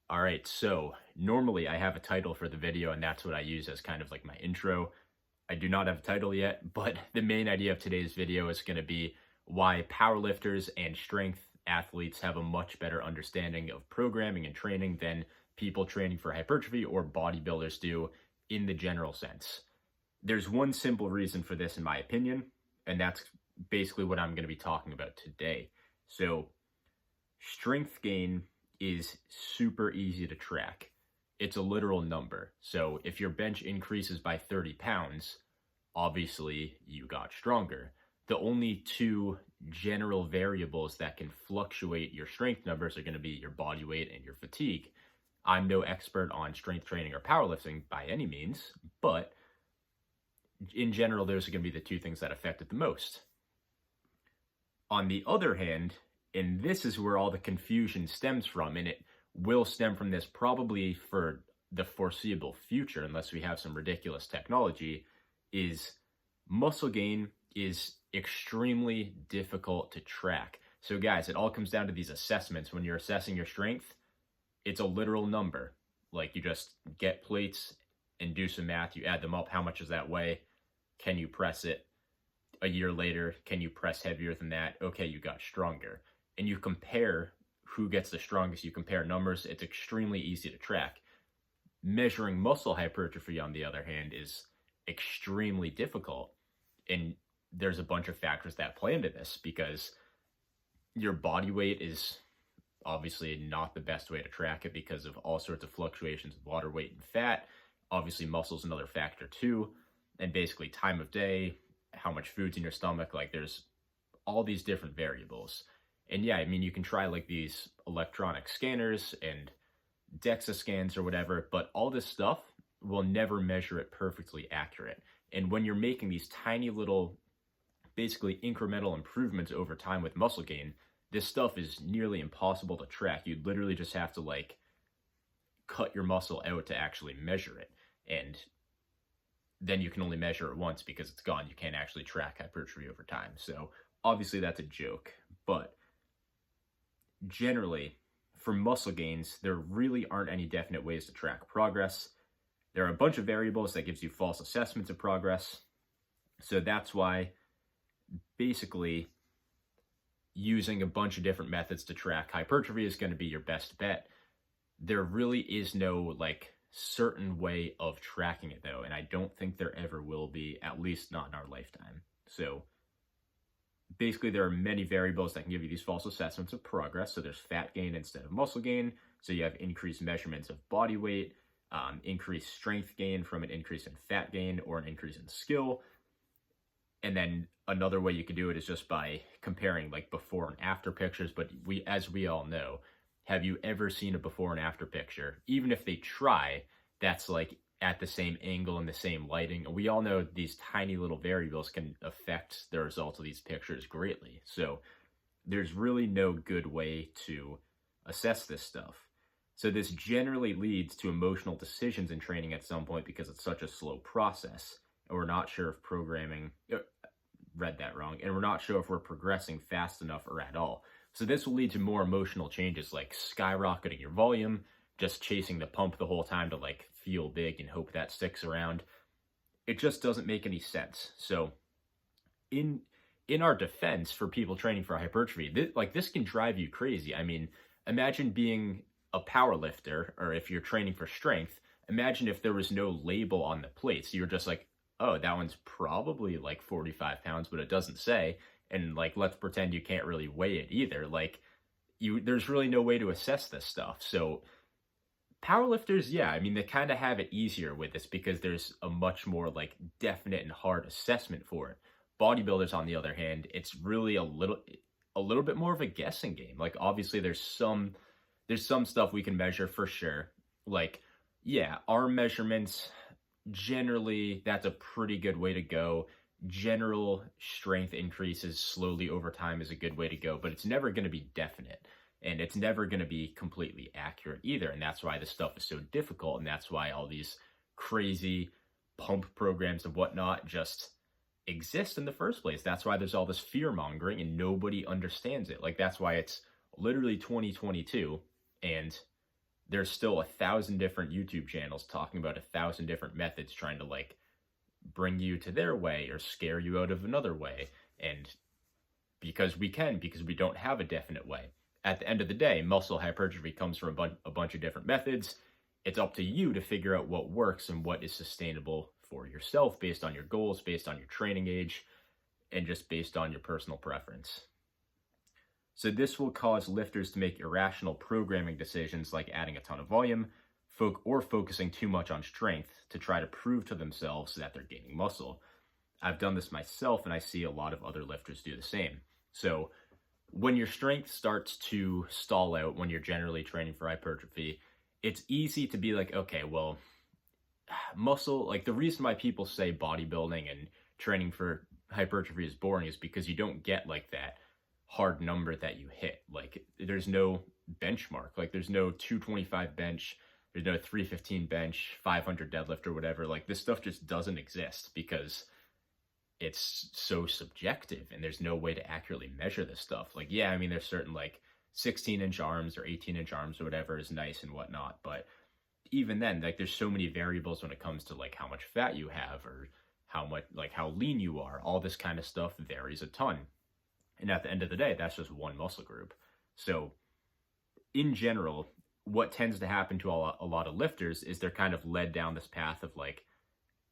All right, so normally I have a title for the video and that's what I use as kind of like my intro. I do not have a title yet, but the main idea of today's video is going to be why powerlifters and strength athletes have a much better understanding of programming and training than people training for hypertrophy or bodybuilders do in the general sense. There's one simple reason for this in my opinion, and that's basically what I'm going to be talking about today. So strength gain is super easy to track. It's a literal number. So if your bench increases by 30 pounds, obviously you got stronger. The only two general variables that can fluctuate your strength numbers are going to be your body weight and your fatigue. I'm no expert on strength training or powerlifting by any means, but in general, those are going to be the two things that affect it the most. On the other hand, and this is where all the confusion stems from, and it will stem from this probably for the foreseeable future, unless we have some ridiculous technology, is muscle gain is extremely difficult to track. So guys, it all comes down to these assessments. When you're assessing your strength, it's a literal number. Like you just get plates and do some math, you add them up, how much does that weigh? Can you press it? A year later, can you press heavier than that? Okay, you got stronger. And you compare who gets the strongest, you compare numbers, it's extremely easy to track. Measuring muscle hypertrophy, on the other hand, is extremely difficult. And there's a bunch of factors that play into this because your body weight is obviously not the best way to track it because of all sorts of fluctuations of water weight and fat. Obviously, muscle is another factor too. And basically time of day, how much food's in your stomach, like there's all these different variables. And yeah, I mean, you can try like these electronic scanners and DEXA scans or whatever, but all this stuff will never measure it perfectly accurate. And when you're making these tiny little, basically incremental improvements over time with muscle gain, this stuff is nearly impossible to track. You literally just have to like cut your muscle out to actually measure it. And then you can only measure it once because it's gone. You can't actually track hypertrophy over time. So obviously that's a joke, but generally, for muscle gains, there really aren't any definite ways to track progress. There are a bunch of variables that gives you false assessments of progress. So that's why basically using a bunch of different methods to track hypertrophy is going to be your best bet. There really is no like certain way of tracking it though, and I don't think there ever will be, at least not in our lifetime. So basically, there are many variables that can give you these false assessments of progress. So there's fat gain instead of muscle gain. So you have increased measurements of body weight, increased strength gain from an increase in fat gain or an increase in skill. And then another way you can do it is just by comparing like before and after pictures. But as we all know, have you ever seen a before and after picture? Even if they try, that's like at the same angle and the same lighting. And we all know these tiny little variables can affect the results of these pictures greatly. So there's really no good way to assess this stuff. So this generally leads to emotional decisions in training at some point because it's such a slow process. And we're not sure if programming, read that wrong, and we're not sure if we're progressing fast enough or at all. So this will lead to more emotional changes like skyrocketing your volume, just chasing the pump the whole time to like feel big and hope that sticks around. It just doesn't make any sense. So in our defense for people training for hypertrophy, this can drive you crazy. I mean, imagine being a power lifter, or if you're training for strength, imagine if there was no label on the plate. So you're just like, oh, that one's probably like 45 pounds, but it doesn't say. And like, let's pretend you can't really weigh it either. Like there's really no way to assess this stuff. So powerlifters, yeah, I mean, they kind of have it easier with this because there's a much more like definite and hard assessment for it. Bodybuilders, on the other hand, it's really a little bit more of a guessing game. Like obviously there's some stuff we can measure for sure. Like, yeah, arm measurements, generally that's a pretty good way to go. General strength increases slowly over time is a good way to go, but it's never going to be definite. And it's never going to be completely accurate either. And that's why this stuff is so difficult. And that's why all these crazy pump programs and whatnot just exist in the first place. That's why there's all this fear mongering and nobody understands it. Like, that's why it's literally 2022 and there's still 1,000 different YouTube channels talking about 1,000 different methods trying to like bring you to their way or scare you out of another way. And because we don't have a definite way. At the end of the day, muscle hypertrophy comes from a bunch of different methods. It's up to you to figure out what works and what is sustainable for yourself based on your goals, based on your training age, and just based on your personal preference. So this will cause lifters to make irrational programming decisions like adding a ton of volume or focusing too much on strength to try to prove to themselves that they're gaining muscle. I've done this myself, and I see a lot of other lifters do the same. So when your strength starts to stall out when you're generally training for hypertrophy, it's easy to be like, okay, well, muscle, like the reason why people say bodybuilding and training for hypertrophy is boring is because you don't get like that hard number that you hit. Like there's no benchmark, like there's no 225 bench, there's no 315 bench, 500 deadlift or whatever. Like this stuff just doesn't exist because it's so subjective and there's no way to accurately measure this stuff. Like, yeah, I mean, there's certain like 16-inch arms or 18-inch arms or whatever is nice and whatnot. But even then, like there's so many variables when it comes to like how much fat you have or how much, like how lean you are. All this kind of stuff varies a ton. And at the end of the day, that's just one muscle group. So in general, what tends to happen to a lot of lifters is they're kind of led down this path of like,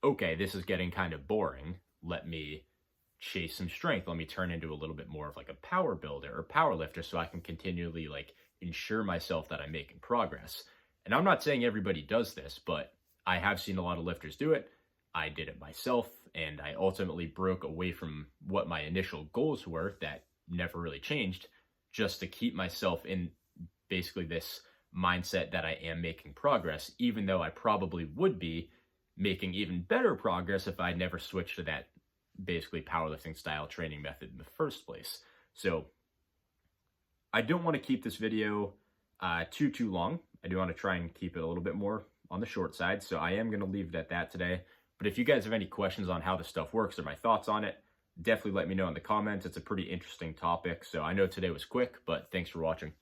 okay, this is getting kind of boring. Let me chase some strength. Let me turn into a little bit more of like a power builder or power lifter so I can continually like ensure myself that I'm making progress. And I'm not saying everybody does this, but I have seen a lot of lifters do it. I did it myself, and I ultimately broke away from what my initial goals were that never really changed, just to keep myself in basically this mindset that I am making progress, even though I probably would be making even better progress if I never switched to that basically powerlifting style training method in the first place. So I don't want to keep this video too long. I do want to try and keep it a little bit more on the short side. So I am going to leave it at that today. But if you guys have any questions on how this stuff works or my thoughts on it, definitely let me know in the comments. It's a pretty interesting topic. So I know today was quick, but thanks for watching.